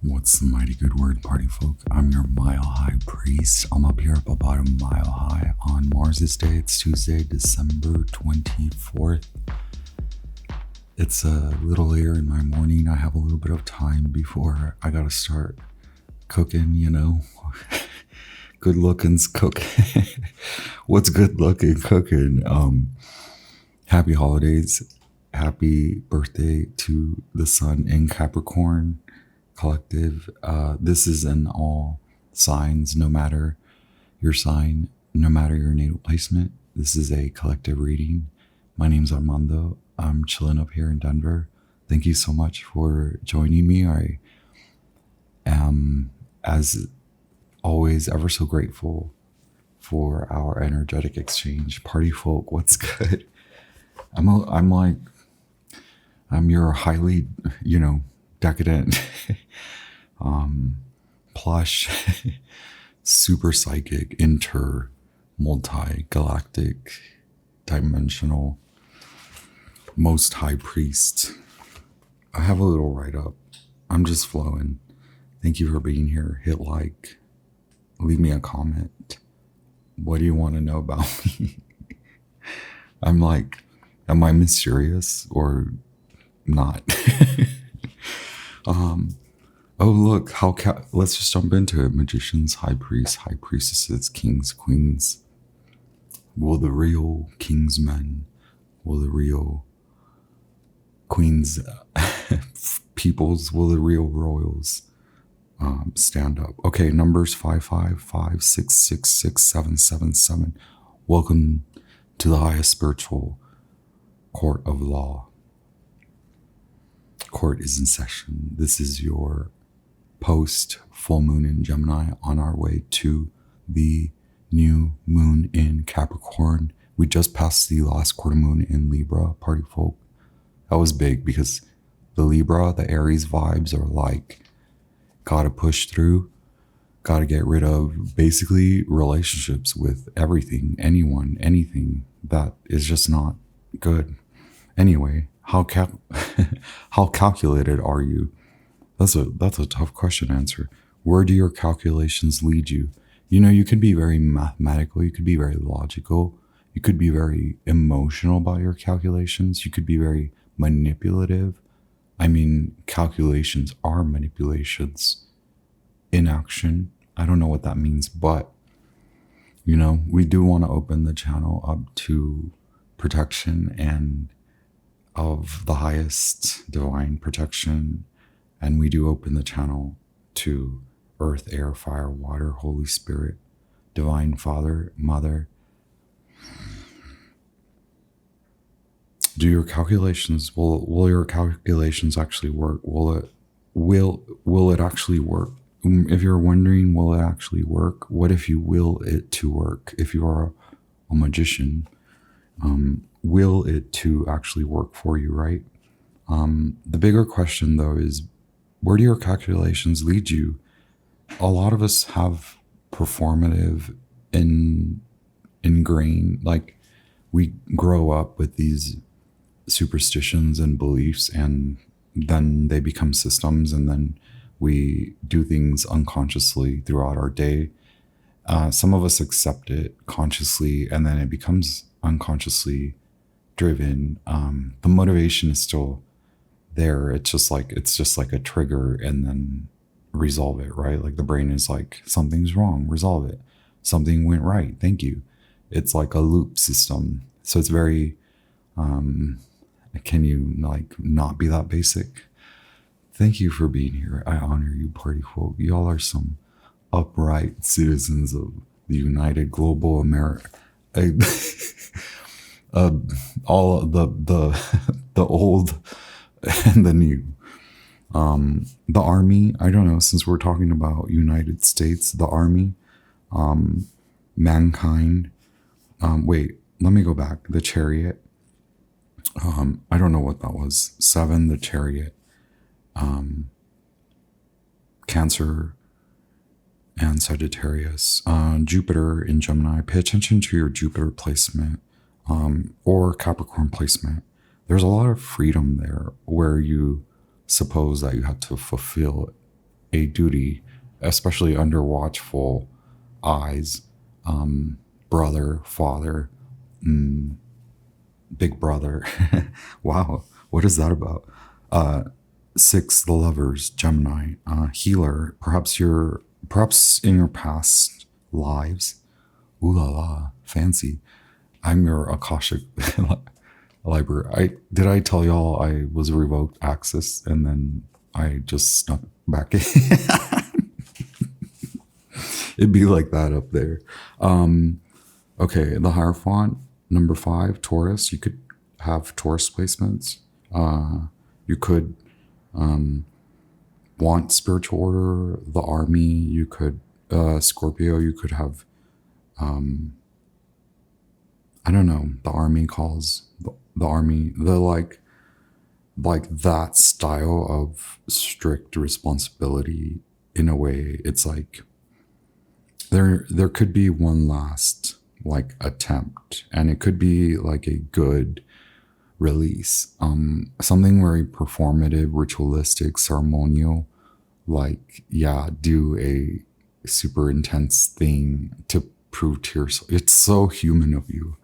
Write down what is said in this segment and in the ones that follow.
What's the mighty good word, party folk? I'm your mile high priest. I'm up here up about a mile high on Mars's day. It's Tuesday, December 24th. It's a little later in my morning. I have a little bit of time before I gotta start cooking, you know. Good looking's cooking. What's good looking cooking? Happy holidays. Happy birthday to the sun in Capricorn collective. This is in all signs, no matter your sign, no matter your natal placement. This is a collective reading. My name's Armando. I'm chilling up here in Denver. Thank you so much for joining me. I am, as always, ever so grateful for our energetic exchange. Party folk, what's good? I'm your highly, decadent, plush, super psychic, multi-galactic, dimensional, most high priest. I have a little write-up. I'm just flowing. Thank you for being here. Hit like. Leave me a comment. What do you want to know about me? I'm like, am I mysterious or not? Oh look, let's just jump into it. Magicians, high priests, high priestesses, kings, queens. Will the real kings men, will the real queens, peoples, will the real royals stand up? Okay, numbers 555666777. Welcome to the highest spiritual court of law. Court is in session. This is your post full moon in Gemini on our way to the new moon in Capricorn. We just passed the last quarter moon in Libra, party folk. That was big because the Libra, the Aries vibes are like, gotta push through, gotta get rid of basically relationships with everything, anyone, anything that is just not good. Anyway, how calculated are you? That's a tough question to answer. Where do your calculations lead you? You could be very mathematical, you could be very logical, you could be very emotional about your calculations, you could be very manipulative. I mean, calculations are manipulations in action. I don't know what that means, but we do want to open the channel up to protection and of the highest divine protection. And we do open the channel to earth, air, fire, water, Holy Spirit, divine Father, Mother. Do your calculations, will your calculations actually work? Will it actually work? If you're wondering, will it actually work? What if you will it to work? If you are a magician, will it to actually work for you, right? The bigger question though is, where do your calculations lead you? A lot of us have performative ingrained, like we grow up with these superstitions and beliefs, and then they become systems, and then we do things unconsciously throughout our day. Some of us accept it consciously, and then it becomes unconsciously driven. The motivation is still there. It's just like a trigger, and then resolve it, right? Like the brain is like, something's wrong, resolve it. Something went right, thank you. It's like a loop system. So it's very, can you like not be that basic? Thank you for being here. I honor you, party folk. Y'all are some upright citizens of the United Global America. All the old and the new. The army, I don't know, since we're talking about United States, the army, mankind, wait, let me go back. The chariot, I don't know what that was. 7, the chariot, Cancer and Sagittarius, Jupiter in Gemini. Pay attention to your Jupiter placement, or Capricorn placement. There's a lot of freedom there where you suppose that you have to fulfill a duty, especially under watchful eyes. Brother, father, big brother. Wow, what is that about? 6, the lovers, Gemini, healer. Perhaps in your past lives. Ooh la la, fancy. I'm your Akashic library. Did I tell y'all I was revoked access and then I just snuck back in? It'd be like that up there. Okay, the Hierophant, number 5, Taurus. You could have Taurus placements. You could want spiritual order, the army. You could, Scorpio, you could have, I don't know, the army calls, the army, the like that style of strict responsibility. In a way, it's like there could be one last like attempt, and it could be like a good release, something very performative, ritualistic, ceremonial, like, yeah, do a super intense thing to prove to yourself. It's so human of you.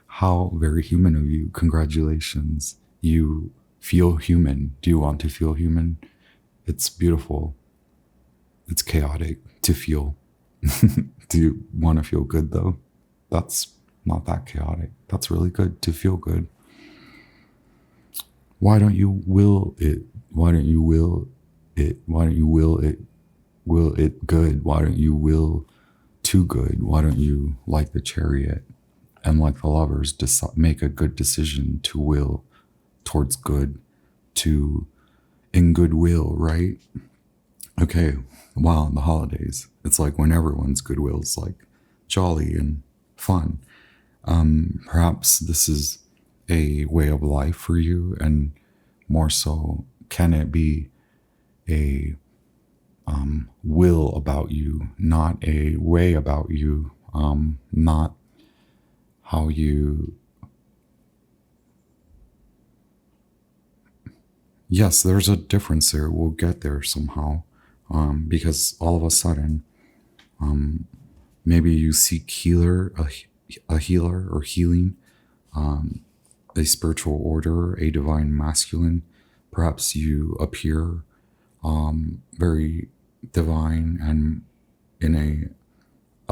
How very human of you. Congratulations, you feel human. Do you want to feel human? It's beautiful. It's chaotic to feel. Do you want to feel good though? That's not that chaotic. That's really good to feel good. Why don't you will it? Why don't you will it? Why don't you will it? Will it good? Why don't you will too good? Why don't you, like the Chariot and like the Lovers, make a good decision to will towards good, to in goodwill, right? Okay, wow, the holidays. It's like when everyone's goodwill is like jolly and fun. Perhaps this is a way of life for you, and more so, can it be a will about you, not a way about you, not how you. Yes, there's a difference there. We'll get there somehow, because all of a sudden, maybe you seek a healer or healing, a spiritual order, a divine masculine. Perhaps you appear very divine and in a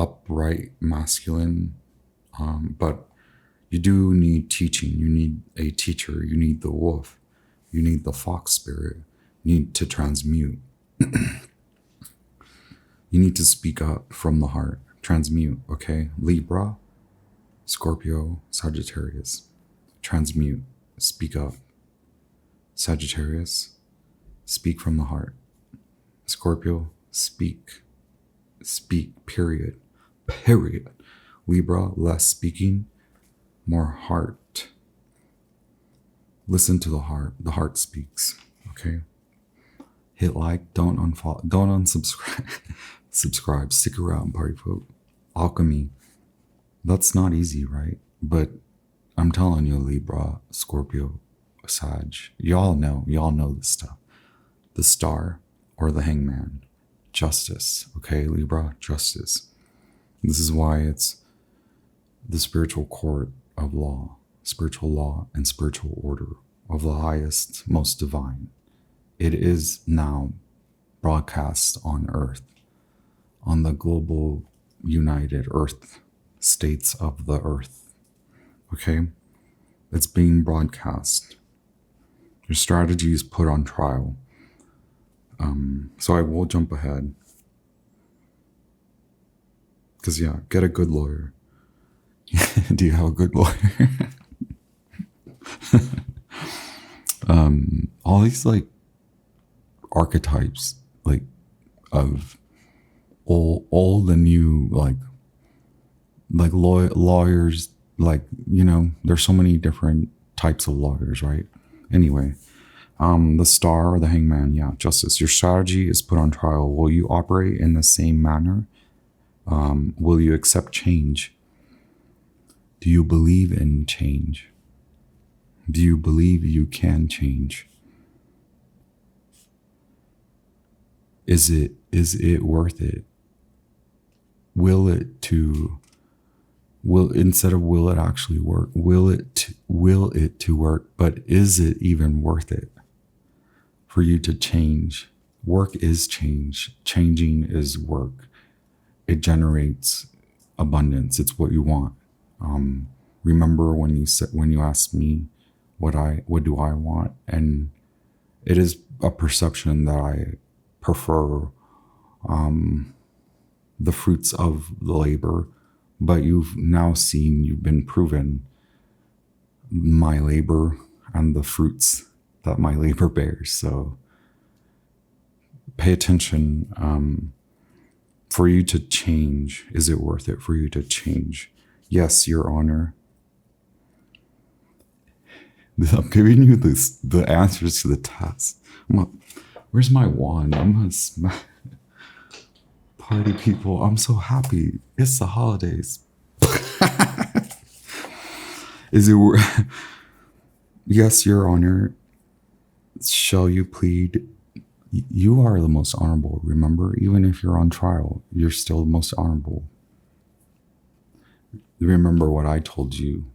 upright masculine, but you do need teaching. You need a teacher. You need the wolf. You need the fox spirit. You need to transmute. You need to speak up from the heart. Transmute, okay? Libra, Scorpio, Sagittarius. Transmute. Speak up. Sagittarius, speak from the heart. Scorpio, speak. Speak, period. Period. Libra, less speaking, more heart. Listen to the heart. The heart speaks, okay? Hit like, don't unfollow, don't unsubscribe. Subscribe, stick around, party folk. Alchemy. That's not easy, right? But I'm telling you, Libra, Scorpio, Sag, y'all know this stuff. The Star or the Hangman. Justice, okay, Libra, justice. This is why it's the spiritual court of law, spiritual law and spiritual order of the highest, most divine. It is now broadcast on Earth, on the global united Earth, states of the Earth, okay? It's being broadcast. Your strategy is put on trial. So I will jump ahead. Because, yeah, get a good lawyer. Do you have a good lawyer? All these, like, archetypes, like, of old and new, like lawyers, like, you know, there's so many different types of lawyers, right? Anyway, the Star or the Hangman, yeah, justice. Your strategy is put on trial. Will you operate in the same manner? Will you accept change? Do you believe in change? Do you believe you can change? Is it worth it? Will it to will instead of will it actually work? Will it to work? But is it even worth it for you to change? Work is change. Changing is work. It generates abundance. It's what you want. Remember when you asked me what do I want, and it is a perception that I prefer the fruits of the labor, but you've been proven my labor and the fruits that my labor bears. So pay attention. For you to change, is it worth it for you to change? Yes, Your Honor. I'm giving you the answers to the test. Where's my wand? I'm gonna smack. Party people, I'm so happy. It's the holidays. Is it Yes, Your Honor. Shall you plead? You are the most honorable, remember? Even if you're on trial, you're still the most honorable. Remember what I told you.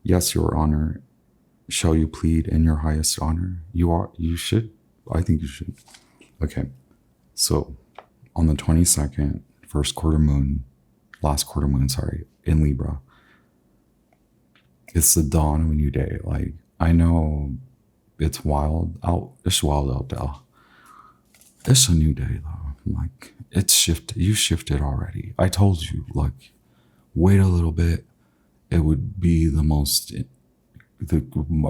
Yes, Your Honor. Shall you plead in your highest honor? You should. I think you should. Okay. So, on the 22nd, last quarter moon, in Libra, it's the dawn of a new day. Like, I know it's wild out there. It's a new day though. Like, it's shifted. You shifted already. I told you, like, wait a little bit. It would be a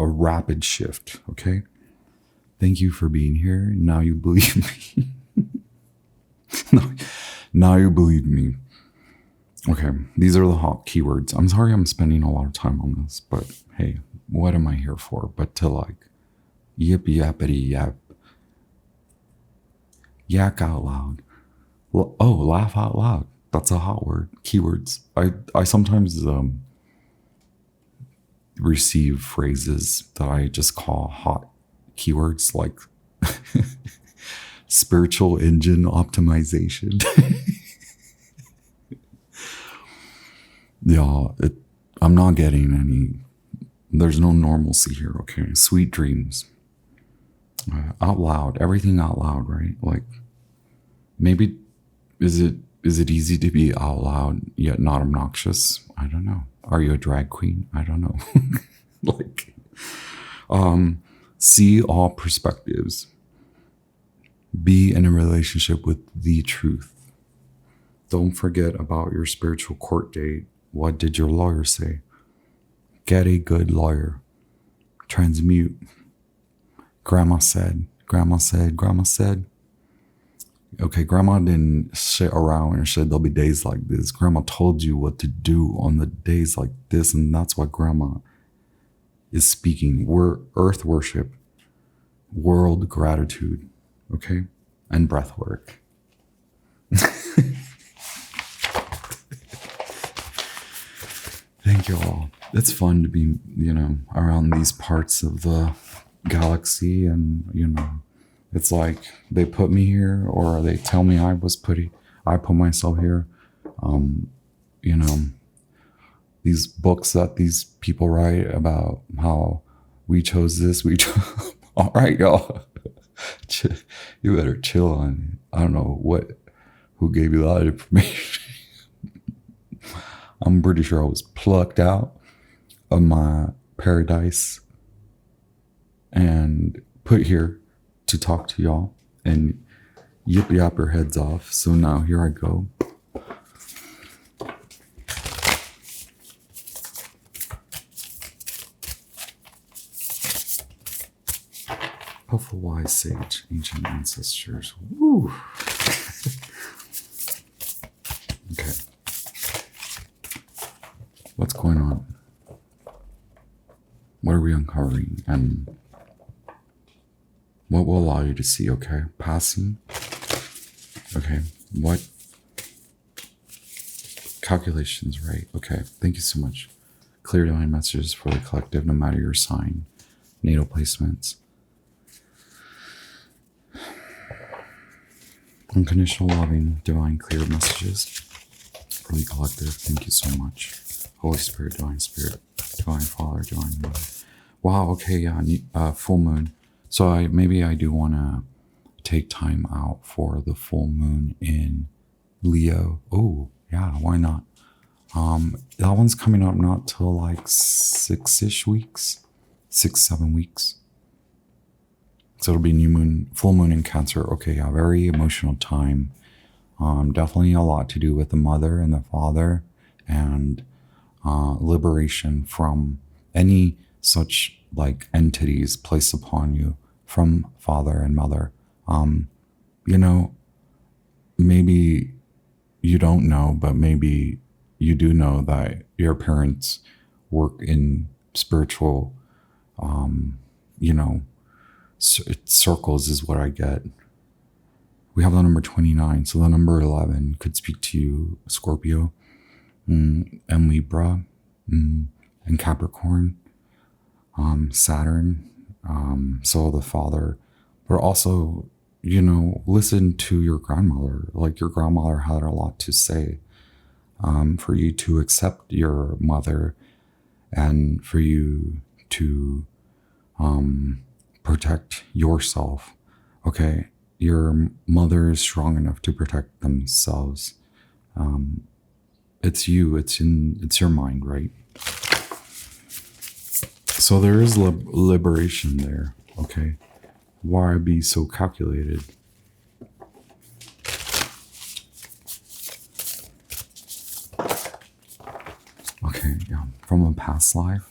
rapid shift. Okay. Thank you for being here. Now you believe me. Now you believe me. Okay. These are the hot keywords. I'm sorry I'm spending a lot of time on this, but hey, what am I here for? But to like, yip yappity yap. Yak out loud. Oh, laugh out loud. That's a hot word. Keywords. I sometimes receive phrases that I just call hot keywords, like spiritual engine optimization. Yeah, I'm not getting any. There's no normalcy here. Okay, sweet dreams. Out loud, everything out loud, right? Like, maybe is it easy to be out loud yet not obnoxious? I don't know. Are you a drag queen? I don't know. Like, see all perspectives. Be in a relationship with the truth. Don't forget about your spiritual court date. What did your lawyer say? Get a good lawyer. Transmute. Grandma said. Okay, grandma didn't sit around and said there'll be days like this. Grandma told you what to do on the days like this, and that's what grandma is speaking. We're earth worship, world gratitude, okay? And breath work. Thank you all. It's fun to be, around these parts of the galaxy, and, it's like they put me here, or they tell me I put myself here. These books that these people write about how we chose this, all right, y'all. You better chill on it. I don't know who gave you that information. I'm pretty sure I was plucked out of my paradise and put here to talk to y'all and yip yap your heads off. So now here I go. Puff a wise sage, ancient ancestors. Woo. Okay. What's going on? What are we uncovering? And what will allow you to see? Okay. Passing. Okay. What? Calculations, right? Okay. Thank you so much. Clear divine messages for the collective, no matter your sign. Natal placements. Unconditional loving, divine clear messages for the collective. Thank you so much. Holy Spirit, Divine Spirit, Divine Father, Divine Mother. Wow, okay, yeah, full moon. So maybe I do want to take time out for the full moon in Leo. Oh, yeah, why not? That one's coming up not till like 6-ish weeks, 6-7 weeks. So it'll be new moon, full moon in Cancer. Okay, yeah, very emotional time. Definitely a lot to do with the mother and the father, and liberation from any such like entities placed upon you from father and mother. You know, maybe you don't know, but maybe you do know that your parents work in spiritual, you know, circles is what I get. We have the number 29, so the number 11 could speak to you, Scorpio, and Libra, and Capricorn, Saturn, so the father, but also, you know, listen to your grandmother. Like your grandmother had a lot to say, for you to accept your mother and for you to protect yourself. Okay, your mother is strong enough to protect themselves. It's you, it's your mind, right? So there is liberation there. Okay, why be so calculated? Okay, yeah, from a past life.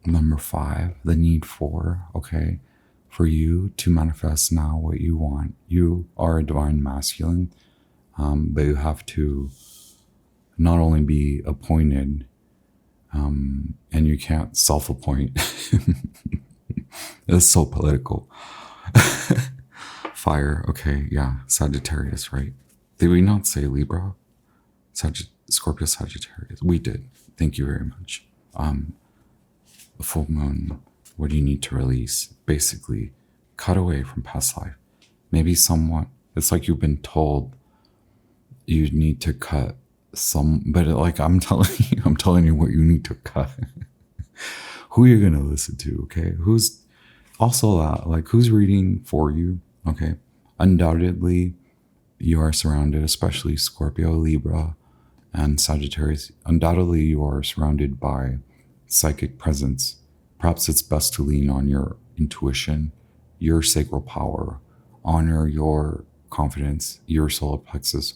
Number 5, the need for, okay, for you to manifest now what you want. You are a divine masculine, but you have to not only be appointed, and you can't self-appoint. It's so political. Fire, okay, yeah, Sagittarius, right? Did we not say Libra? Scorpio, Sagittarius. We did. Thank you very much. Full moon, what do you need to release? Basically, cut away from past life. Maybe somewhat, it's like you've been told you need to cut some, but like I'm telling you what you need to cut. Who are you gonna listen to? Okay, who's also that, like, who's reading for you? Okay, undoubtedly you are surrounded, especially Scorpio, Libra, and Sagittarius. Undoubtedly you are surrounded by psychic presence. Perhaps it's best to lean on your intuition, your sacral power, honor your confidence, your solar plexus,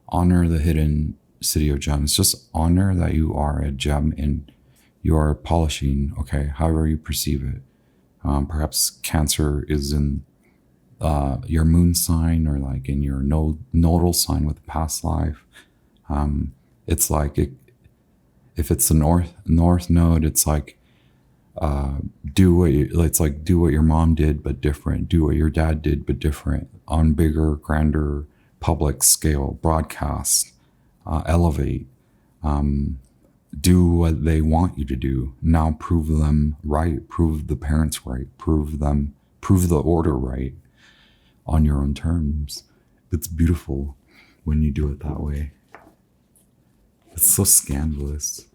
honor the hidden city of gems. Just honor that you are a gem and you are polishing, okay, however you perceive it. Perhaps Cancer is in your moon sign, or like in your nodal sign with the past life. It's like if it's the north node, it's like do what your mom did but different. Do what your dad did but different, on bigger, grander, public scale. Broadcast, elevate, do what they want you to do. Now prove them right. Prove the parents right. Prove the order right on your own terms. It's beautiful when you do it that way. It's so scandalous.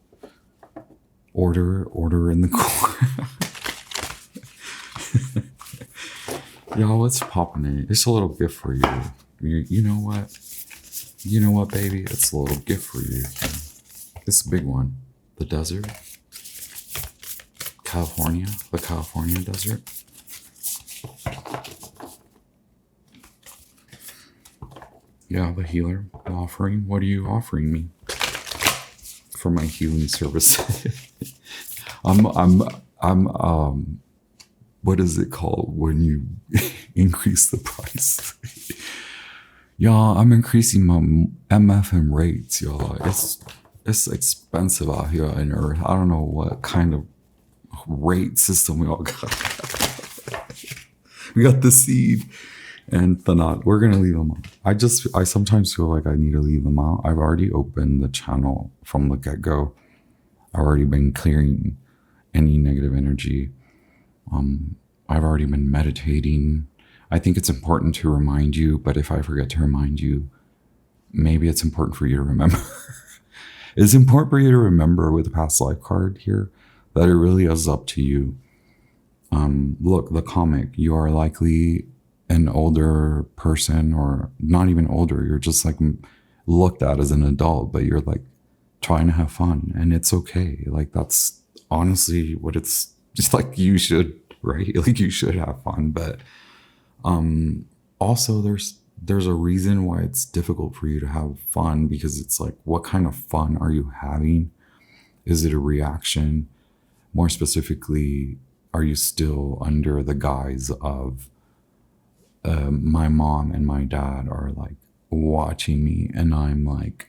Order in the core. Y'all, what's popping in? It's a little gift for you. You know what? You know what, baby? It's a little gift for you. It's a big one. The desert. California. The California desert. Yeah, the healer. The offering. What are you offering me for my healing service? I'm what is it called when you increase the price? Y'all, I'm increasing my MFM rates, y'all. It's expensive out here on Earth. I don't know what kind of rate system we all got. We got the seed and the knot. We're gonna leave them out. I sometimes feel like I need to leave them out. I've already opened the channel from the get-go. I've already been clearing any negative energy. I've already been meditating. I think it's important to remind you, but if I forget to remind you, maybe it's important for you to remember. It's important for you to remember with the past life card here that it really is up to you. Look, the comic, you are likely an older person, or not even older. You're just like looked at as an adult, but you're like trying to have fun, and it's okay. Like, that's honestly what it's just like. You should, right? Like, you should have fun, but also there's a reason why it's difficult for you to have fun, because it's like, what kind of fun are you having? Is it a reaction? More specifically, are you still under the guise of my mom and my dad are like watching me, and I'm like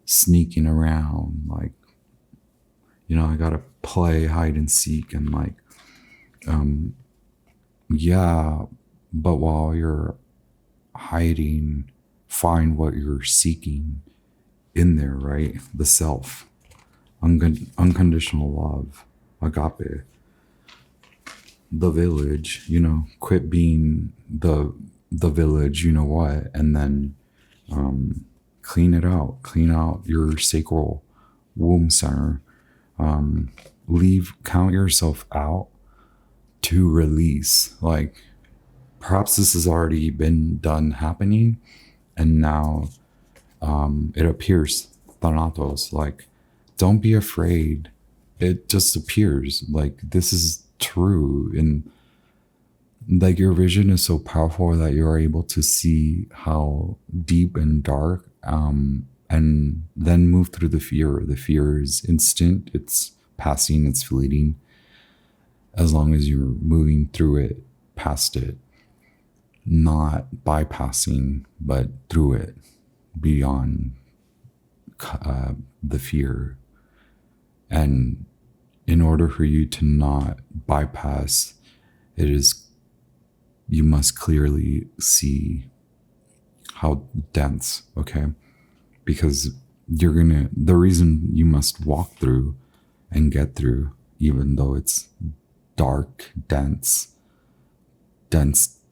sneaking around, like, you know, I gotta play hide and seek, and like, yeah, but while you're hiding, find what you're seeking in there, right? The self, unconditional love, agape, the village, you know, quit being the village, you know what, and then clean out your sacral womb center, count yourself out to release. Like, perhaps this has already been done happening, and now it appears, thanatos, like, don't be afraid, it just appears, like, this is true. And like, your vision is so powerful that you're able to see how deep and dark, and then move through the fear. The fear is instant, it's passing, it's fleeting, as long as you're moving through it, past it, not bypassing, but through it, beyond the fear. And in order for you to not bypass, you must clearly see how dense, okay? Because the reason you must walk through and get through, even though it's dark, dense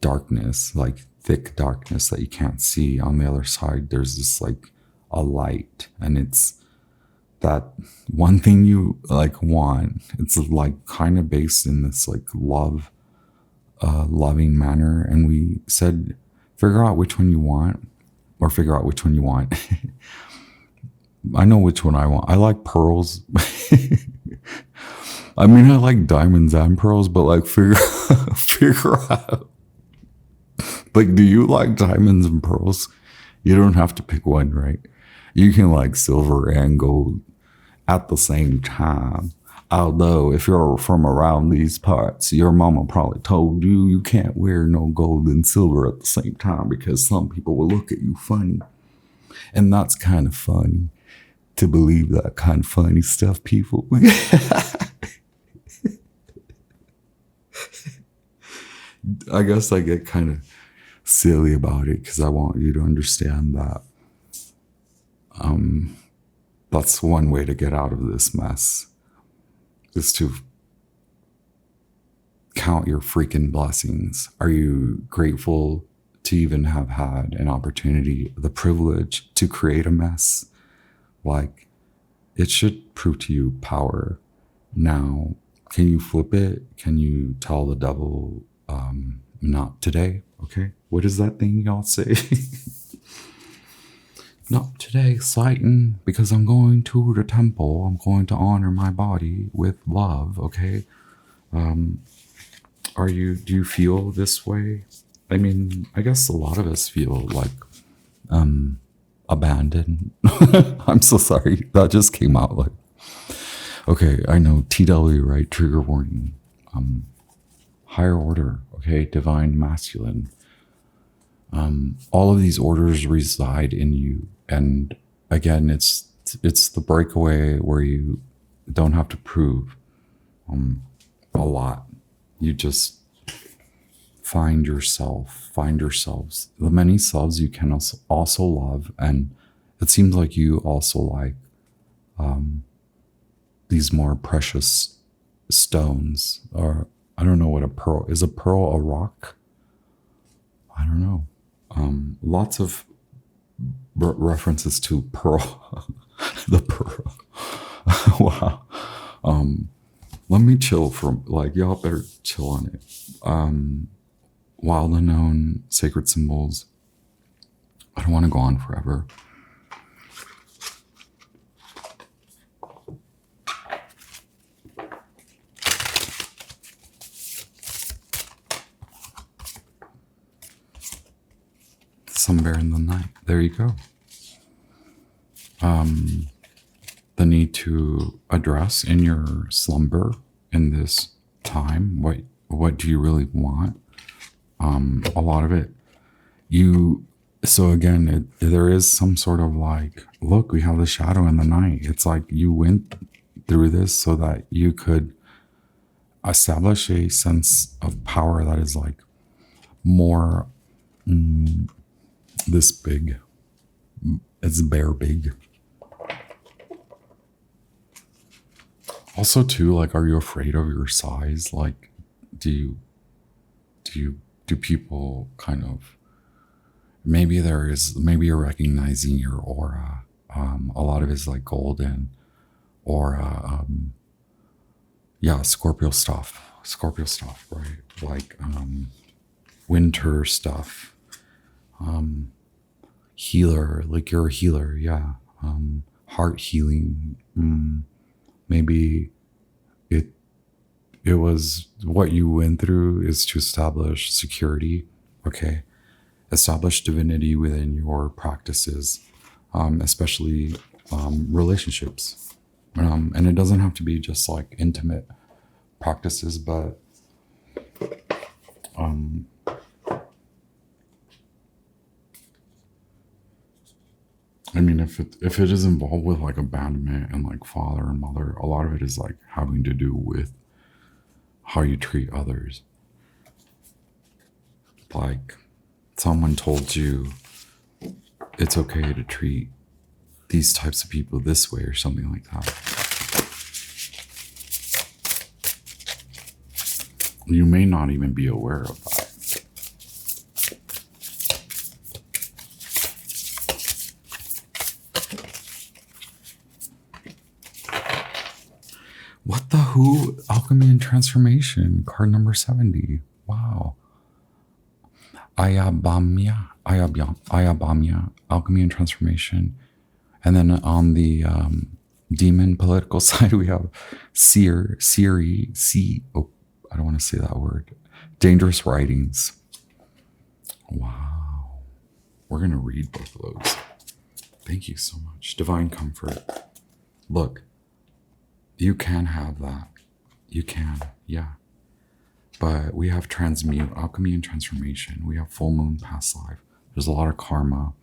darkness, like thick darkness that you can't see, on the other side, there's this like a light, and it's that one thing you like want. It's like kind of based in this like loving manner. And we said, figure out which one you want. I know which one I want. I like pearls. I mean, I like diamonds and pearls, but like figure out, like, do you like diamonds and pearls? You don't have to pick one, right? You can like silver and gold at the same time. Although if you're from around these parts, your mama probably told you you can't wear no gold and silver at the same time, because some people will look at you funny. And that's kind of funny to believe that kind of funny stuff, people. I guess I get kind of silly about it because I want you to understand that that's one way to get out of this mess, is to count your freaking blessings. Are you grateful to even have had an opportunity, the privilege to create a mess? Like, it should prove to you power. Now, can you flip it? Can you tell the devil, not today? Okay. What is that thing y'all say? Not today, Satan, because I'm going to the temple. I'm going to honor my body with love. Okay. Do you feel this way? I mean, I guess a lot of us feel like, abandoned. I'm so sorry. That just came out like, okay, I know, TW, right? Trigger warning. Higher order, okay? Divine masculine. All of these orders reside in you. And again, it's the breakaway where you don't have to prove a lot. You just find yourselves, the many selves you can also love. And it seems like you also like these more precious stones, or I don't know what a pearl is. A pearl a rock? I don't know. Lots of references to pearl, the pearl. Wow. Let me chill for like y'all better chill on it. Wild unknown sacred symbols. I don't want to go on forever. Some bear in the night. There you go. The need to address in your slumber in this time. What do you really want? A lot of it. So again, there is some sort of like, look, we have the shadow in the night. It's like you went through this so that you could establish a sense of power that is like more this big. It's bear big. Also too, like, are you afraid of your size? Like, do people kind of, maybe you're recognizing your aura. A lot of it is like golden aura. Yeah, Scorpio stuff, right? Like, winter stuff. Healer, like you're a healer. Yeah. Heart healing. Maybe it was what you went through is to establish security, okay? Establish divinity within your practices, especially relationships. And it doesn't have to be just like intimate practices, but I mean, if it is involved with like abandonment and like father and mother, a lot of it is like having to do with how you treat others. Like someone told you it's okay to treat these types of people this way or something like that. You may not even be aware of that. What the who? Alchemy and Transformation, card number 70. Wow. Ayabamya, Alchemy and Transformation. And then on the demon political side, we have I don't want to say that word. Dangerous Writings. Wow. We're going to read both of those. Thank you so much. Divine Comfort. Look. You can have that. You can, yeah. But we have transmute, alchemy and transformation. We have full moon, past life. There's a lot of karma.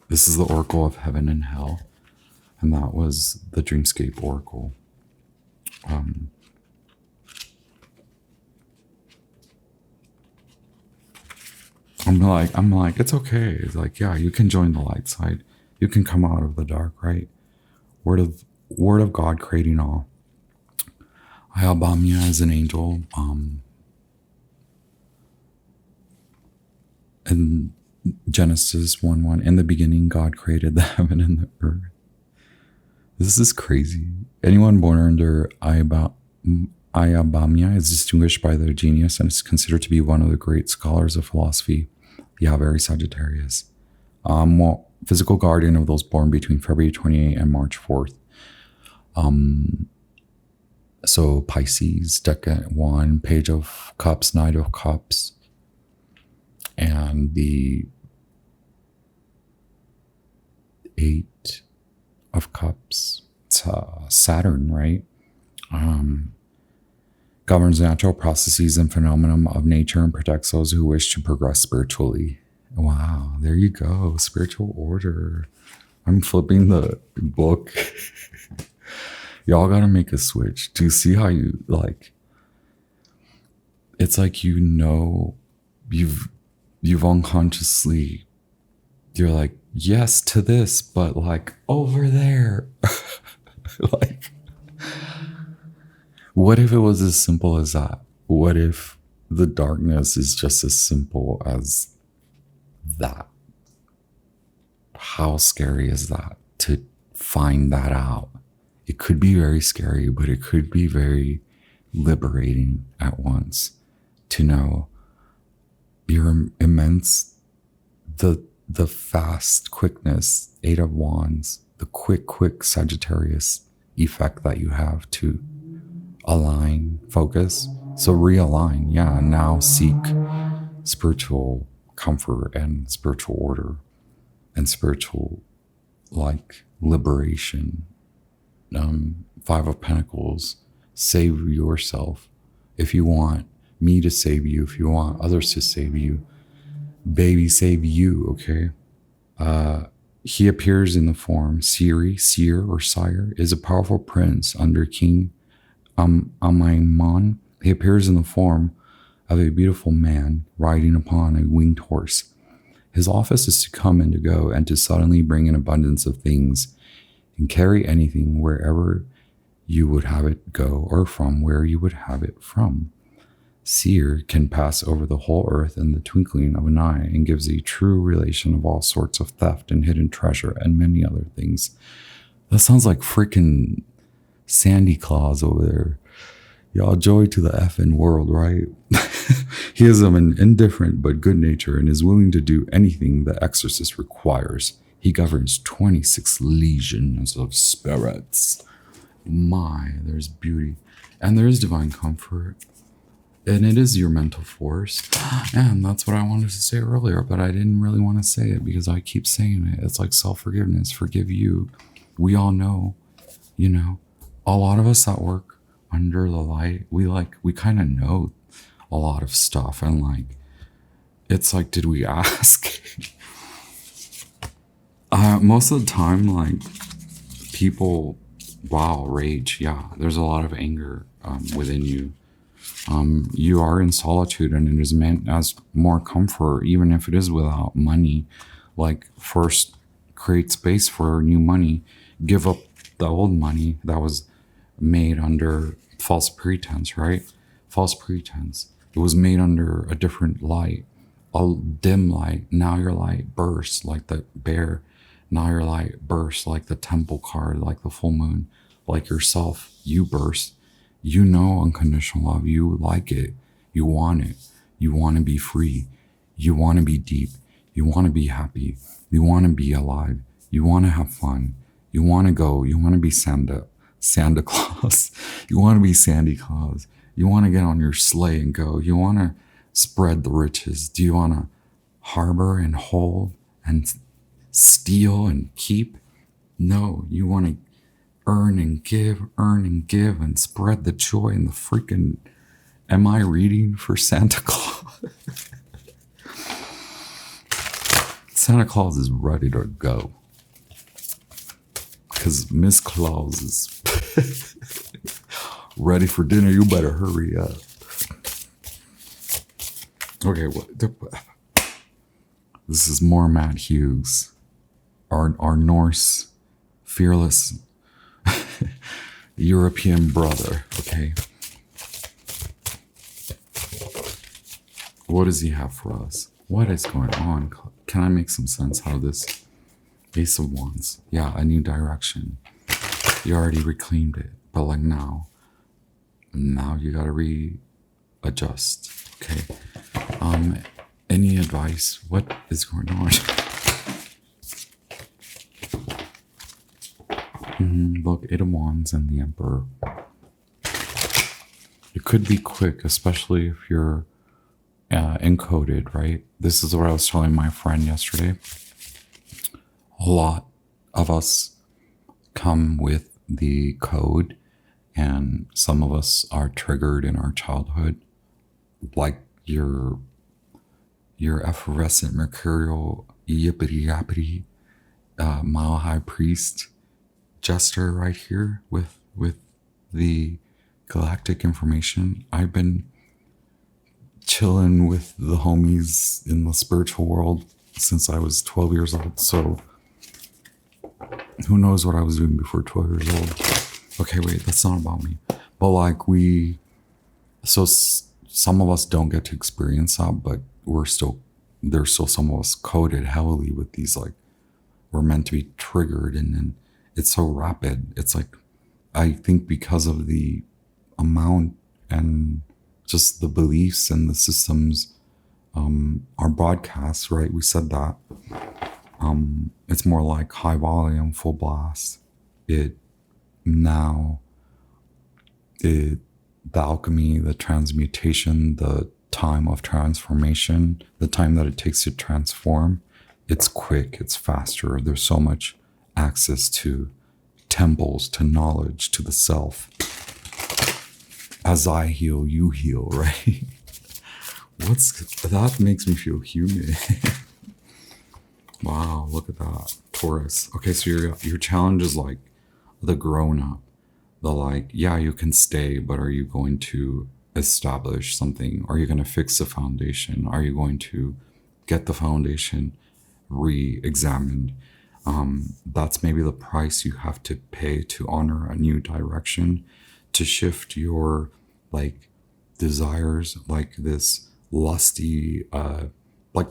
This is the Oracle of Heaven and Hell. And that was the Dreamscape Oracle. I'm like, it's okay. It's like, yeah, you can join the light side. You can come out of the dark, right? Word of God creating all. Ayabamya is an angel. In Genesis 1:1, in the beginning, God created the heaven and the earth. This is crazy. Anyone born under Ayabamya is distinguished by their genius and is considered to be one of the great scholars of philosophy. Yeah, very Sagittarius. Physical guardian of those born between February 28th and March 4th. So Pisces, Deck 1, Page of Cups, Knight of Cups, and the 8 of Cups. It's Saturn, right? Governs natural processes and phenomena of nature and protects those who wish to progress spiritually. Wow, there you go. Spiritual order. I'm flipping the book. Y'all gotta make a switch to see how you like. It's like, you've unconsciously, you're like, yes to this, but like over there. Like, what if it was as simple as that? What if the darkness is just as simple as that. How scary is that to find that out? It could be very scary, but it could be very liberating at once to know your immense, the fast quickness, Eight of Wands, the quick Sagittarius effect that you have to align, focus. So realign, yeah, now seek spiritual comfort and spiritual order and spiritual like liberation. Five of Pentacles, save yourself. If you want me to save you, if you want others to save you, baby, save you, okay? He appears in the form seer or sire, is a powerful prince under King Amaimon. He appears in the form of a beautiful man riding upon a winged horse. His office is to come and to go and to suddenly bring an abundance of things and carry anything wherever you would have it go or from where you would have it from. Seer can pass over the whole earth in the twinkling of an eye and gives a true relation of all sorts of theft and hidden treasure and many other things. That sounds like freaking Sandy Claus over there. Y'all, joy to the effing world, right? He is of an indifferent but good nature and is willing to do anything the exorcist requires. He governs 26 legions of spirits. My, there's beauty. And there is divine comfort. And it is your mental force. And that's what I wanted to say earlier, but I didn't really want to say it because I keep saying it. It's like self-forgiveness. Forgive you. We all know, you know, a lot of us that work under the light, we kind of know a lot of stuff. And like, it's like, did we ask? Most of the time, like, people, wow, rage. Yeah, there's a lot of anger within you. You are in solitude and it is meant as more comfort, even if it is without money. Like, first create space for new money, give up the old money that was made under false pretense, right? False pretense. It was made under a different light, a dim light. Now your light bursts like the bear. Now your light bursts like the temple card, like the full moon, like yourself. You burst. You know unconditional love. You like it. You want it. You want to be free. You want to be deep. You want to be happy. You want to be alive. You want to have fun. You want to go. You want to be Santa Claus. You want to be Sandy Claus. You want to get on your sleigh and go. You want to spread the riches. Do you want to harbor and hold and steal and keep? No, you want to earn and give and spread the joy and the freaking, am I reading for Santa Claus? Santa Claus is ready to go. Because Miss Claus is ready for dinner. You better hurry up. Okay, this is more Matt Hughes, our Norse fearless European brother. Okay, what does he have for us? What is going on? Can I make some sense how this Ace of Wands? Yeah, a new direction. You already reclaimed it, but like now you gotta readjust. Okay. Any advice? What is going on? Look, Eight of Wands and the Emperor. It could be quick, especially if you're encoded, right? This is what I was telling my friend yesterday. A lot of us come with the code, and some of us are triggered in our childhood, like your effervescent mercurial yippity yappity mile high priest jester right here with the galactic information. I've been chilling with the homies in the spiritual world since I was 12 years old, so who knows what I was doing before 12 years old. Okay, wait, that's not about me. But like some of us don't get to experience that, but there's still some of us coded heavily with these, like, we're meant to be triggered, and then it's so rapid. It's like, I think because of the amount and just the beliefs and the systems, our broadcasts, right? We said that. It's more like high volume, full blast. The alchemy, the transmutation, the time of transformation, the time that it takes to transform, it's quick, it's faster. There's so much access to temples, to knowledge, to the self. As I heal, you heal, right? That makes me feel human. Wow, look at that. Taurus. Okay, so your challenge is like the grown up. The like, yeah, you can stay, but are you going to establish something? Are you going to fix the foundation? Are you going to get the foundation re-examined? That's maybe the price you have to pay to honor a new direction, to shift your like desires, like this lusty, like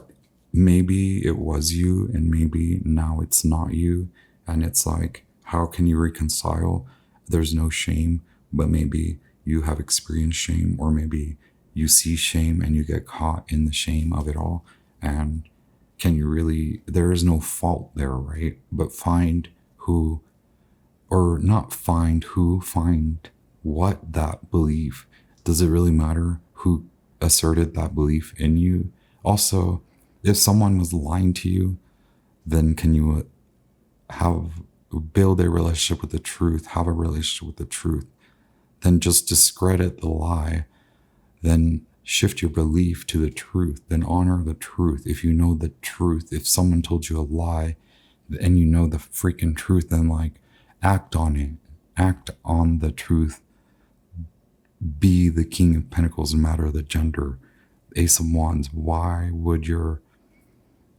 maybe it was you and maybe now it's not you. And it's like, how can you reconcile? There's no shame, but maybe you have experienced shame, or maybe you see shame and you get caught in the shame of it all. And can you really, there is no fault there, right? But find what that belief. Does it really matter who asserted that belief in you? Also, if someone was lying to you, then can you build a relationship with the truth, have a relationship with the truth, then just discredit the lie, then shift your belief to the truth, then honor the truth. If you know the truth, if someone told you a lie and you know the freaking truth, then like act on it, act on the truth. Be the King of Pentacles, no matter the gender. Ace of Wands. Why would your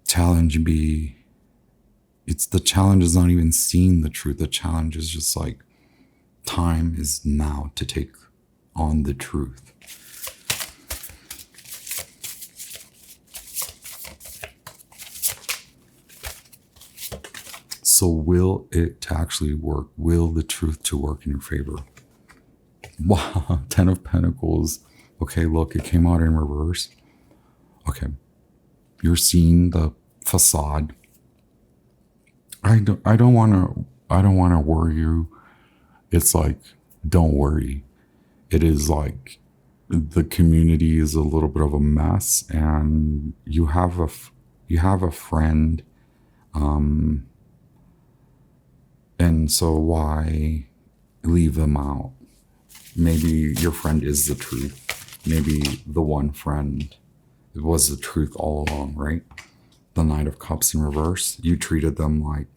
challenge be, the challenge is not even seeing the truth. The challenge is just like, time is now to take on the truth. So will it to actually work? Will the truth to work in your favor? Wow, 10 of Pentacles. Okay, look, it came out in reverse. Okay, you're seeing the facade. I don't want to worry you. It's like, don't worry. It is like the community is a little bit of a mess, and you have a friend, and so why leave them out? Maybe your friend is the truth. Maybe the one friend was the truth all along, right? The Knight of Cups in reverse. You treated them like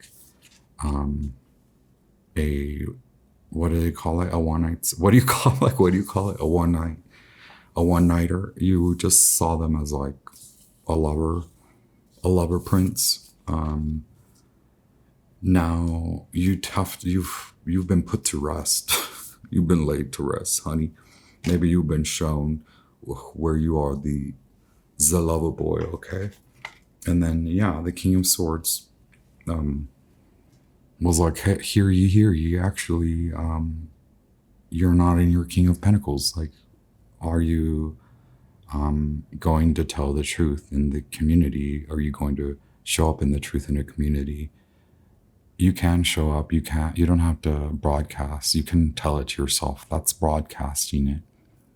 what do they call it? A one night. What do you call it? A one nighter. You just saw them as like a lover prince. Now you've been put to rest. You've been laid to rest, honey. Maybe you've been shown where you are the lover boy, okay? And then, yeah, the King of Swords was like, hey, hear ye. Actually, you're not in your King of Pentacles. Like, are you going to tell the truth in the community? Are you going to show up in the truth in the community? You can show up. You don't have to broadcast. You can tell it to yourself. That's broadcasting it.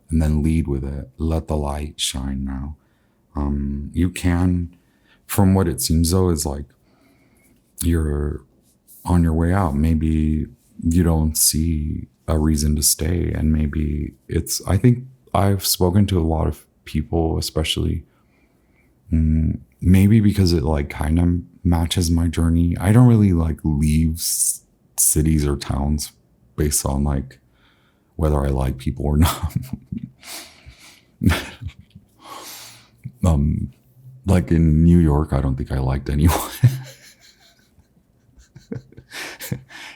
And then lead with it. Let the light shine now. You can, from what it seems though, is like you're on your way out. Maybe you don't see a reason to stay. And maybe I think I've spoken to a lot of people, especially maybe because it like kind of matches my journey. I don't really like leave cities or towns based on like whether I like people or not. Like in New York, I don't think I liked anyone.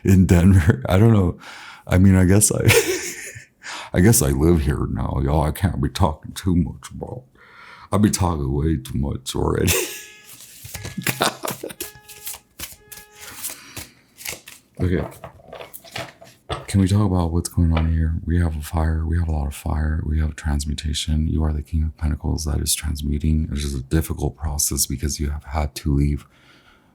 In Denver, I don't know. I mean, I guess I I guess I live here now, y'all. I can't be talking too much about. I'll be talking way too much already. Okay. Can we talk about what's going on here? We have a fire. We have a lot of fire. We have transmutation. You are the King of Pentacles that is transmuting. It's just a difficult process because you have had to leave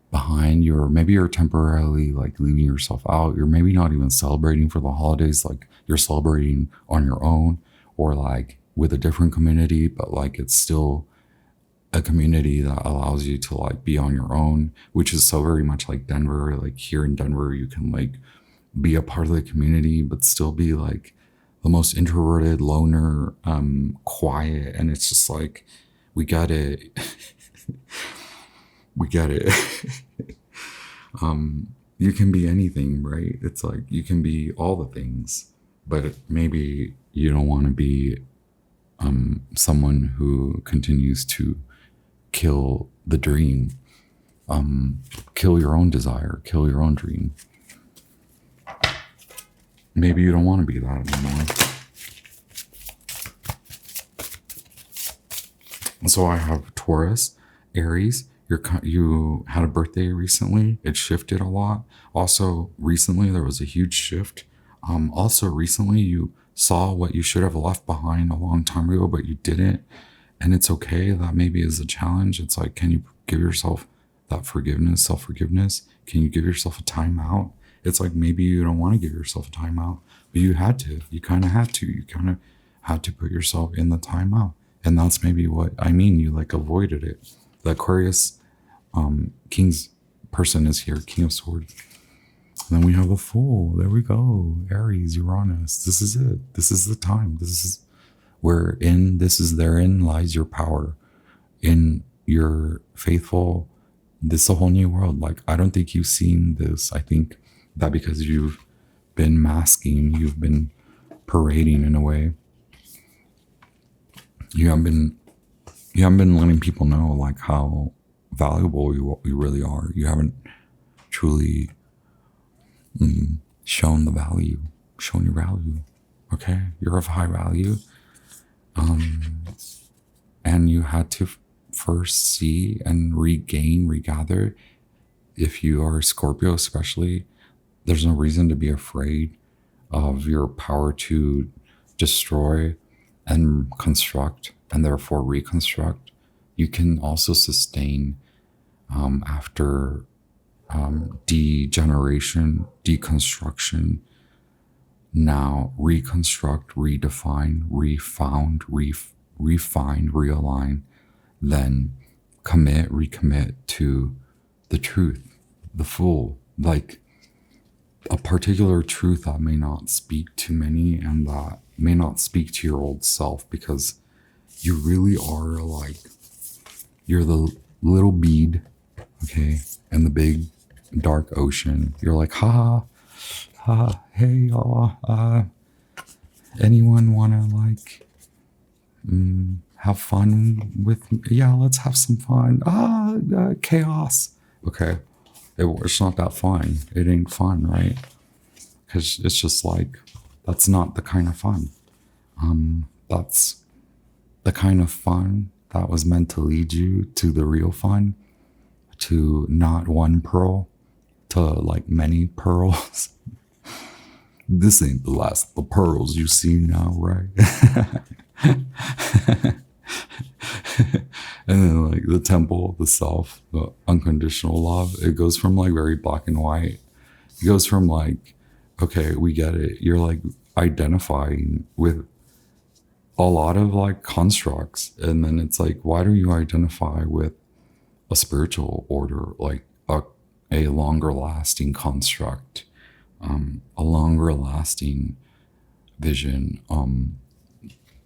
behind maybe you're temporarily like leaving yourself out. You're maybe not even celebrating for the holidays. Like you're celebrating on your own or like with a different community, but like it's still a community that allows you to like be on your own, which is so very much like Denver. Like here in Denver, you can like be a part of the community, but still be like the most introverted, loner, quiet. And it's just like, we got it. We get it. You can be anything, right? It's like you can be all the things, but maybe you don't want to be someone who continues to kill the dream, kill your own desire, kill your own dream. Maybe you don't want to be that anymore. So I have Taurus, Aries. You had a birthday recently. It shifted a lot. Also, recently there was a huge shift. Also, recently you saw what you should have left behind a long time ago, but you didn't. And it's okay. That maybe is a challenge. It's like, can you give yourself that forgiveness, self-forgiveness? Can you give yourself a timeout? It's like maybe you don't want to give yourself a timeout, but you had to. You kind of had to. You kind of had to put yourself in the timeout. And that's maybe what I mean. You like avoided it. The Aquarius King's person is here, King of Swords. And then we have a Fool. There we go. Aries, Uranus. This is it. This is the time. This is therein lies your power. In your faithful, this is a whole new world. Like, I don't think you've seen this. I think that because you've been masking, you've been parading in a way. You haven't been letting people know like how valuable you really are. You haven't truly shown your value. Okay, you're of high value, and you had to first see and regather. If you are a Scorpio, especially, there's no reason to be afraid of your power to destroy and construct and therefore reconstruct. You can also sustain after degeneration, deconstruction. Now reconstruct, redefine, refound, refine, realign, then recommit to the truth, the full, like a particular truth that may not speak to many and that may not speak to your old self, because you really are like, you're the little bead, okay, in the big dark ocean. You're like, hey y'all, anyone wanna like have fun with me? Yeah, let's have some fun. Chaos. Okay, it's not that fun. It ain't fun, right? Because it's just like, that's not the kind of fun. That's the kind of fun that was meant to lead you to the real fun, to not one pearl, to like many pearls. This ain't the pearls you see now, right? And then like the temple, the self, the unconditional love, it goes from like very black and white. It goes from like, okay, we get it. You're like identifying with a lot of like constructs. And then it's like, why do you identify with a spiritual order, like a longer lasting construct, a longer lasting vision,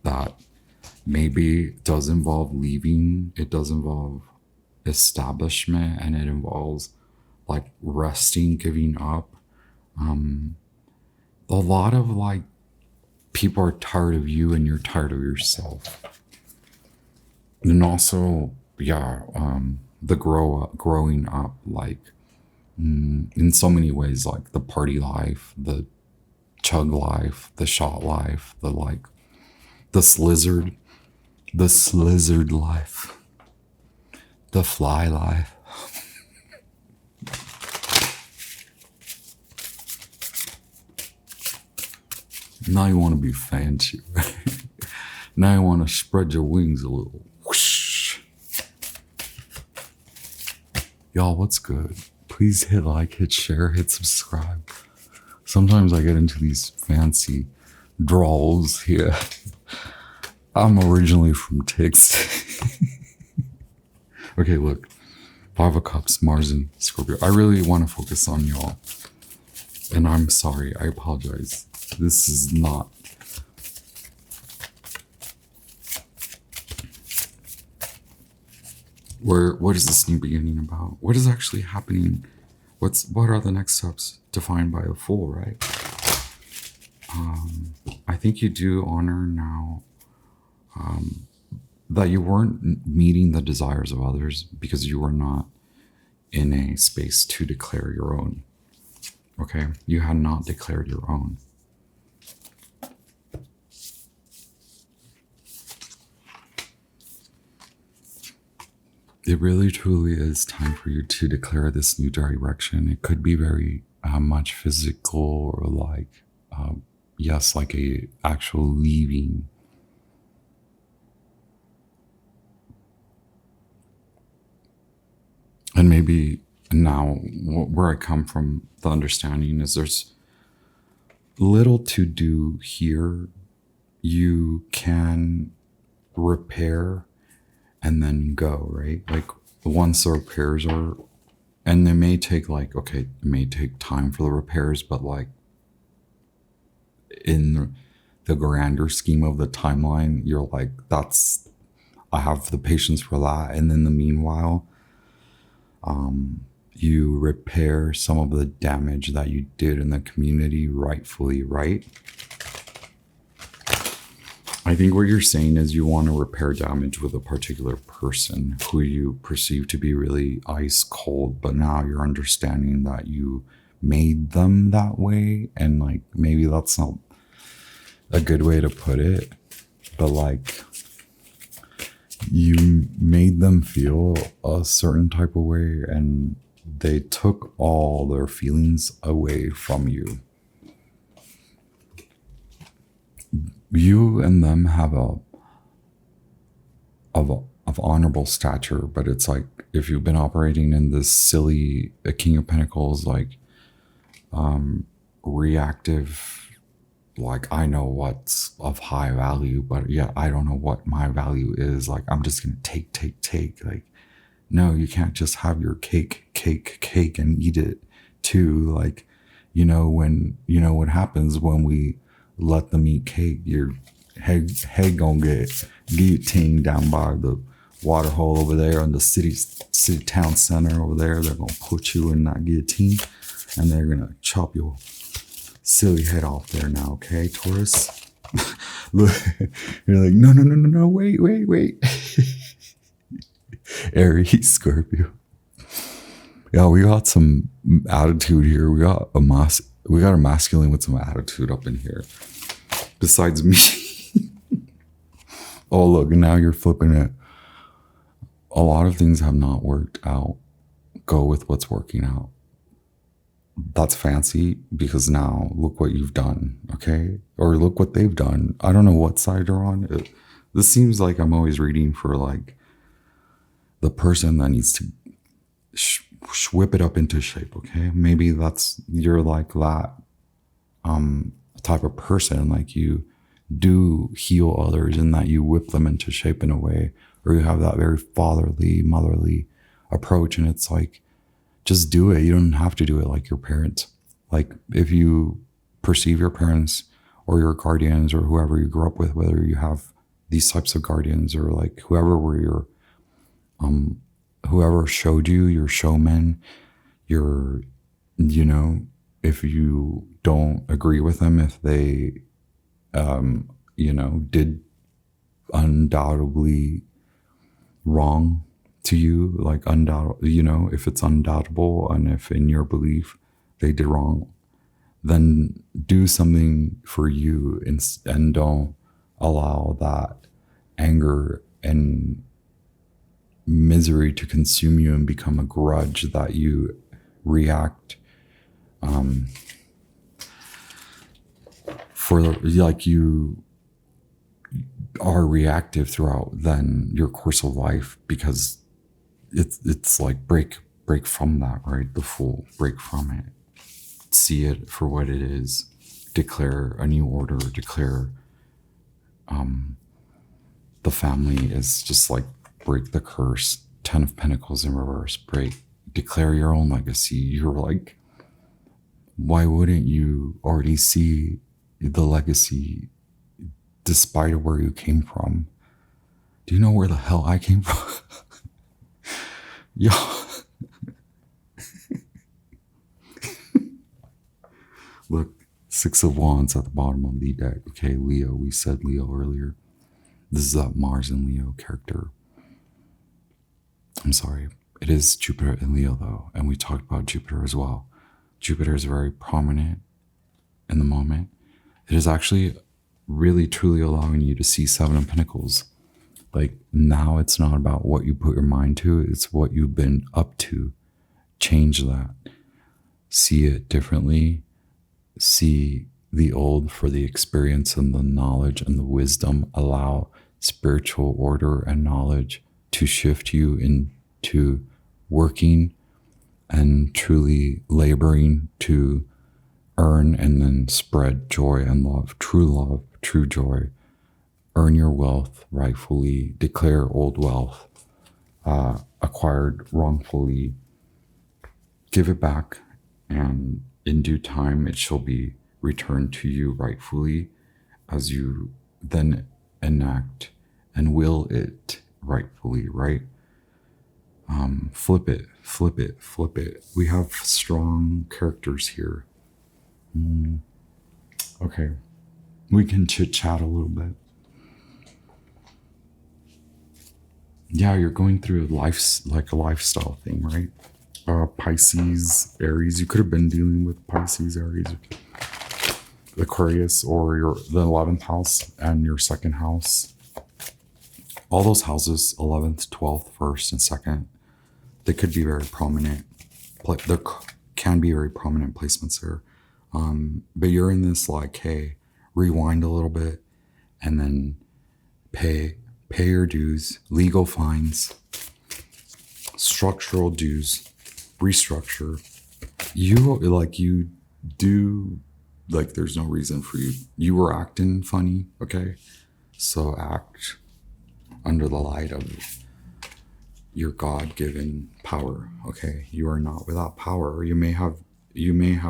that maybe does involve leaving, it does involve establishment, and it involves like resting, giving up. A lot of like people are tired of you and you're tired of yourself. And also, the growing up, like in so many ways, like the party life, the chug life, the shot life, the slizzard life, the fly life. Now you want to be fancy, right? Now you want to spread your wings a little. Whoosh. Y'all, what's good? Please hit like, hit share, hit subscribe. Sometimes I get into these fancy drawls here. I'm originally from Tix. Okay, look. 5 of Cups, Mars and Scorpio. I really want to focus on y'all. And I'm sorry. I apologize. This is not. What is this new beginning about? What is actually happening? What are the next steps defined by a Fool, right? I think you do honor now that you weren't meeting the desires of others because you were not in a space to declare your own. Okay? You had not declared your own. It really truly is time for you to declare this new direction. It could be very much physical or like, yes, like a actual leaving. And maybe now where I come from, the understanding is there's little to do here. You can repair and then go, right? Like once the repairs are, and they may take like, okay, it may take time for the repairs, but like in the grander scheme of the timeline, you're like, I have the patience for that. And in the meanwhile, you repair some of the damage that you did in the community rightfully, right? I think what you're saying is you want to repair damage with a particular person who you perceive to be really ice cold, but now you're understanding that you made them that way. And like, maybe that's not a good way to put it, but like you made them feel a certain type of way and they took all their feelings away from you. You and them have of honorable stature, but it's like if you've been operating in this silly King of Pentacles, like reactive, like I know what's of high value, but yeah, I don't know what my value is. Like I'm just gonna take. Like, no, you can't just have your cake and eat it too. Like, what happens when we let them eat cake, your head gonna get guillotined down by the water hole over there in the city town center over there. They're gonna put you in that guillotine and they're gonna chop your silly head off there now, okay, Taurus? Look, you're like, no, wait. Aries, Scorpio. Yeah, we got some attitude here. We got a masculine with some attitude up in here. Besides me. Oh, look, now you're flipping it. A lot of things have not worked out. Go with what's working out. That's fancy because now look what you've done, okay? Or look what they've done. I don't know what side you're on. This seems like I'm always reading for like the person that needs to whip it up into shape, okay? Maybe you're like that type of person, like you do heal others and that you whip them into shape in a way, or you have that very fatherly, motherly approach, and it's like, just do it. You don't have to do it like your parents. Like if you perceive your parents or your guardians or whoever you grew up with, whether you have these types of guardians or like whoever were your whoever showed you, your showmen, if you don't agree with them, if they, did undoubtedly wrong to you, like if it's undoubtable and if in your belief they did wrong, then do something for you, and don't allow that anger and misery to consume you and become a grudge that you react for, like, you are reactive throughout then your course of life, because it's like break from that, right? The full break from it, see it for what it is, declare a new order, declare the family is just like, break the curse. 10 of Pentacles in reverse, break, declare your own legacy. You're like, why wouldn't you already see the legacy despite of where you came from? Do you know where the hell I came from? Yo. Look, 6 of Wands at the bottom of the deck. Okay, Leo. We said Leo earlier. This is that Mars and Leo character. I'm sorry. It is Jupiter and Leo, though. And we talked about Jupiter as well. Jupiter is very prominent in the moment. It is actually really, truly allowing you to see 7 of Pentacles. Like, now it's not about what you put your mind to. It's what you've been up to. Change that. See it differently. See the old for the experience and the knowledge and the wisdom. Allow spiritual order and knowledge to shift you into working and truly laboring to earn and then spread joy and love, true joy. Earn your wealth rightfully, declare old wealth acquired wrongfully, give it back, and in due time it shall be returned to you rightfully, as you then enact and will it rightfully, right? Flip it. We have strong characters here. Okay, we can chit chat a little bit. Yeah, you're going through a lifestyle thing, right? Pisces, Aries. You could have been dealing with Pisces, Aries, Aquarius, or the 11th house and your 2nd house. All those houses, 11th, 12th, 1st, and 2nd, they could be very prominent. There can be very prominent placements there. But you're in this like, hey, rewind a little bit and then pay your dues, legal fines, structural dues, restructure. You do, like, there's no reason for you. You were acting funny, okay? So act under the light of your God-given power, okay? You are not without power. You may have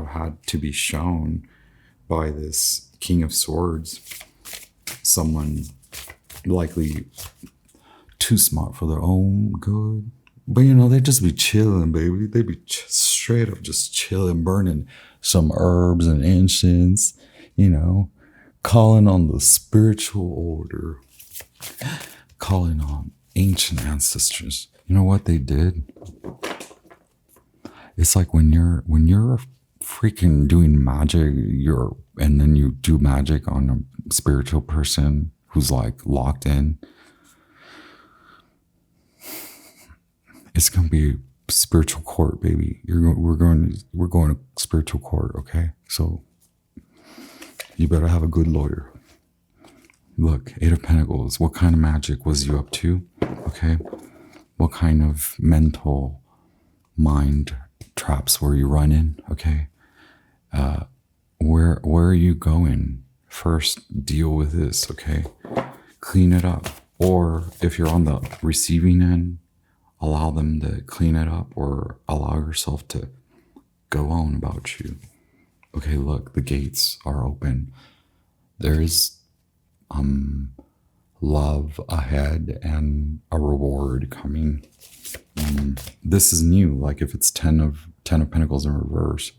had to be shown by this King of Swords, someone likely too smart for their own good. But they just be chilling, baby. They be straight up just chilling, burning some herbs and incense, calling on the spiritual order, calling on ancient ancestors. You know what they did? It's like when you're freaking doing magic, and then you do magic on a spiritual person who's like locked in. It's gonna be spiritual court, baby. We're going to spiritual court, okay? So you better have a good lawyer. Look, 8 of Pentacles. What kind of magic was you up to? Okay. What kind of mental mind traps were you running? Okay. Where are you going? First, deal with this, okay? Clean it up. Or if you're on the receiving end, allow them to clean it up, or allow yourself to go on about you. Okay, look, the gates are open. There's love ahead and a reward coming. This is new. Like if it's 10 of Pentacles in reverse,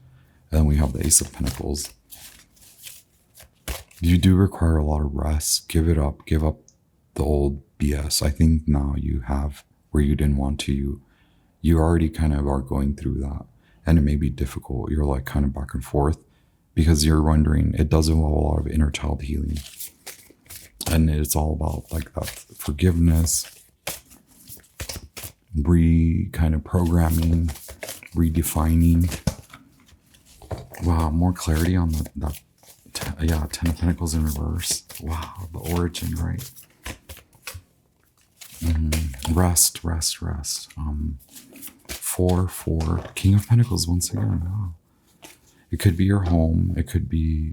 and then we have the Ace of Pentacles. You do require a lot of rest. Give it up. Give up the old BS. I think now you have where you didn't want to. You already kind of are going through that, and it may be difficult. You're like kind of back and forth because you're wondering, it does involve a lot of inner child healing. And it's all about like that forgiveness, kind of programming, redefining. Wow, more clarity on that. Yeah, Ten of Pentacles in reverse. Wow, the origin, right? Rest. 4 King of Pentacles once again. Oh. It could be your home. It could be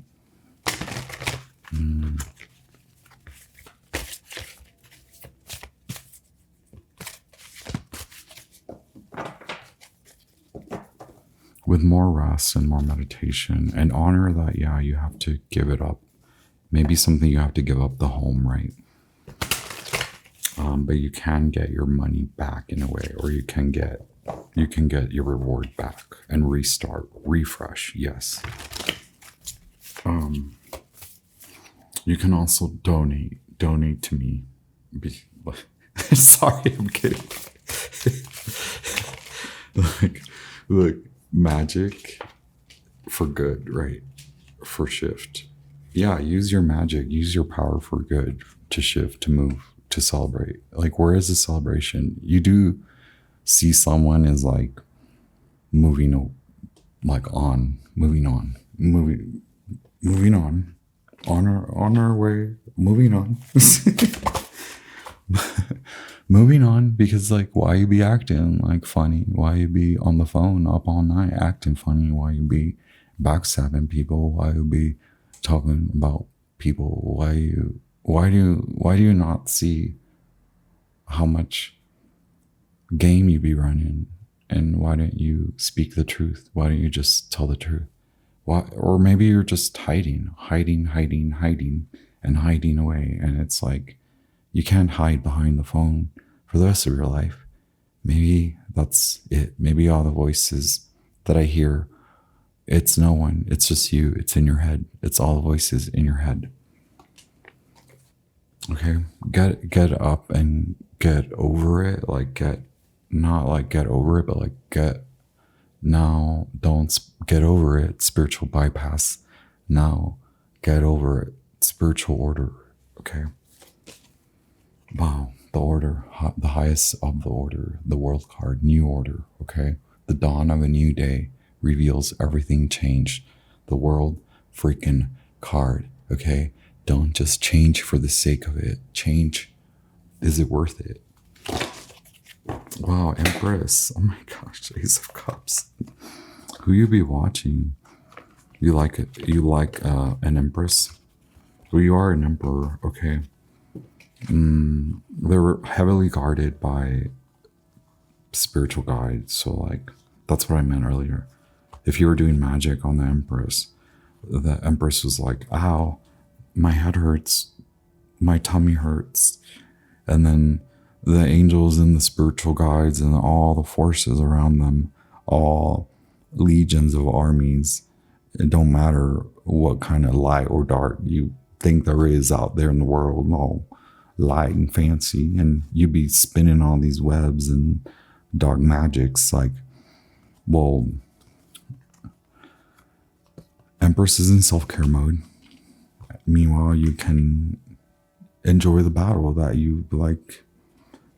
with more rest and more meditation, and honor that, yeah, you have to give it up. Maybe something you have to give up the home, right? But you can get your money back in a way, or you can get your reward back and restart, refresh. Yes. You can also donate to me. Sorry, I'm kidding. Look, magic for good, right? For shift. Yeah, use your magic, use your power for good, to shift, to move, to celebrate. Like, where is the celebration? You do see someone is like moving on, on our way, moving on. Moving on, because like, why you be acting like funny? Why you be on the phone up all night acting funny? Why you be backstabbing people? Why you be talking about people? Why do you not see how much game you be running? And why don't you speak the truth? Why don't you just tell the truth? Why? Or maybe you're just hiding away, and it's like, you can't hide behind the phone for the rest of your life. Maybe that's it. Maybe all the voices that I hear, it's no one. It's just you. It's in your head. It's all the voices in your head. Okay, get up and get over it. Like, not like get over it, but like now. Don't get over it. Spiritual bypass. Now, get over it. Spiritual order. Okay. Wow, the order, the highest of the order, the world card, new order, okay? The dawn of a new day reveals everything changed. The world freaking card, okay? Don't just change for the sake of it. Change, is it worth it? Wow, Empress, oh my gosh, Ace of Cups. Who you be watching? You like it? You like an Empress? Well, you are an Emperor, okay? They're heavily guarded by spiritual guides. So like, that's what I meant earlier. If you were doing magic on the Empress was like, ow, my head hurts, my tummy hurts. And then the angels and the spiritual guides and all the forces around them, all legions of armies, it don't matter what kind of light or dark you think there is out there in the world, all light and fancy, and you be spinning all these webs and dark magics. Like, well, Empress is in self-care mode. Meanwhile, you can enjoy the battle that you like,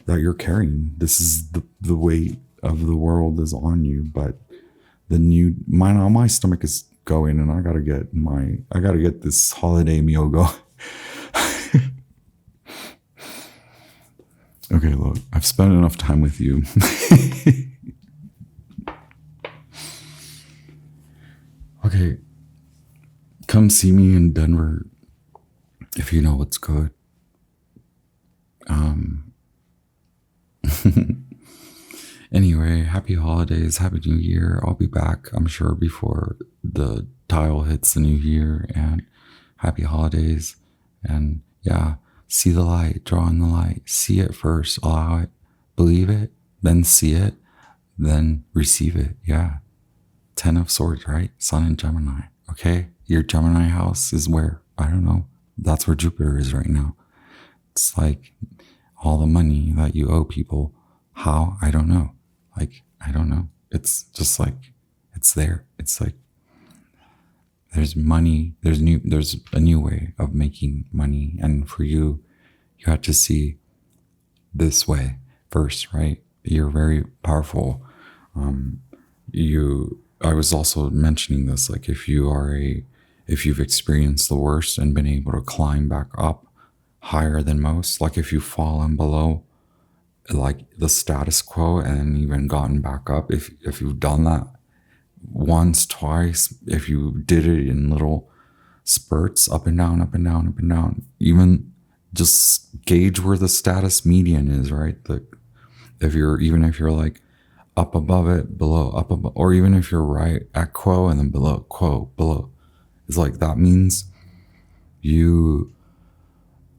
that you're carrying. This is the weight of the world is on you, but my stomach is going, and I gotta get this holiday meal going. Okay, look, I've spent enough time with you. Okay, come see me in Denver if you know what's good. Anyway, happy holidays, happy new year. I'll be back, I'm sure, before the dial hits the new year, and happy holidays. And yeah, see the light, draw in the light, see it first, allow it, believe it, then see it, then receive it. Yeah. 10 of Swords, right? Sun in Gemini. Okay. Your Gemini house is where? I don't know. That's where Jupiter is right now. It's like all the money that you owe people. How? I don't know. Like, I don't know. It's just like, it's there. It's like, there's money, there's a new way of making money. And for you, you have to see this way first, right? You're very powerful. I was also mentioning this, like if you've experienced the worst and been able to climb back up higher than most, like if you've fallen below like the status quo and even gotten back up, if you've done that once, twice, if you did it in little spurts, up and down, up and down, up and down, even just gauge where the status median is, right? If you're like up above it, below, up above, or even if you're right at quo and then below, quo, below, it's like that means you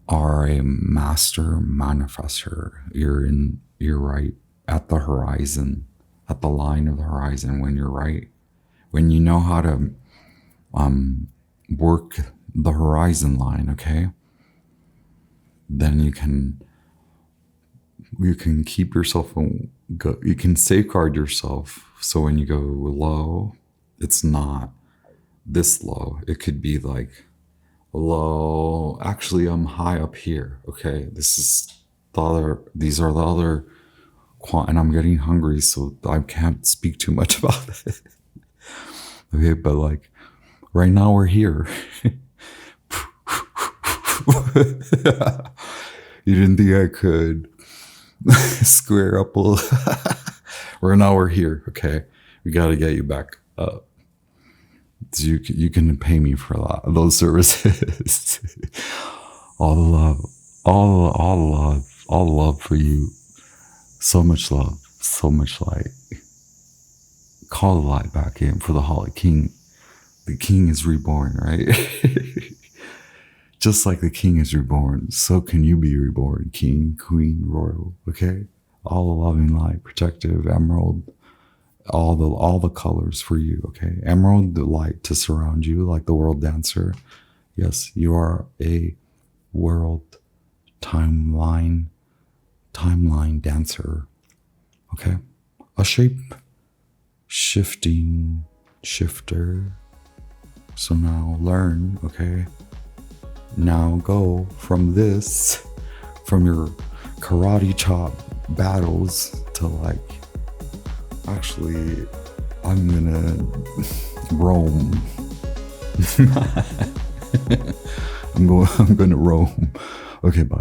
are a master manifester. You're right at the horizon, at the line of the horizon. When you're right, when you know how to work the horizon line, okay, then you can keep yourself, you can safeguard yourself. So when you go low, it's not this low. It could be like low. Actually, I'm high up here. Okay, these are the other and I'm getting hungry, so I can't speak too much about it. Okay, but like right now we're here. You didn't think I could square up a little? Right now we're here. Okay, we got to get you back up. So you can pay me for those services. All the love, all the love for you. So much love, so much light. Call the light back in for the Holly King. The king is reborn, right? Just like the king is reborn, so can you be reborn, king, queen, royal, okay? All the loving light, protective, emerald, all the colors for you, okay? Emerald, the light to surround you like the world dancer. Yes, you are a world timeline dancer, okay? A shape shifting shifter. So now learn, okay? Now go from your karate chop battles to like, actually, I'm gonna roam. I'm gonna roam. Okay, bye.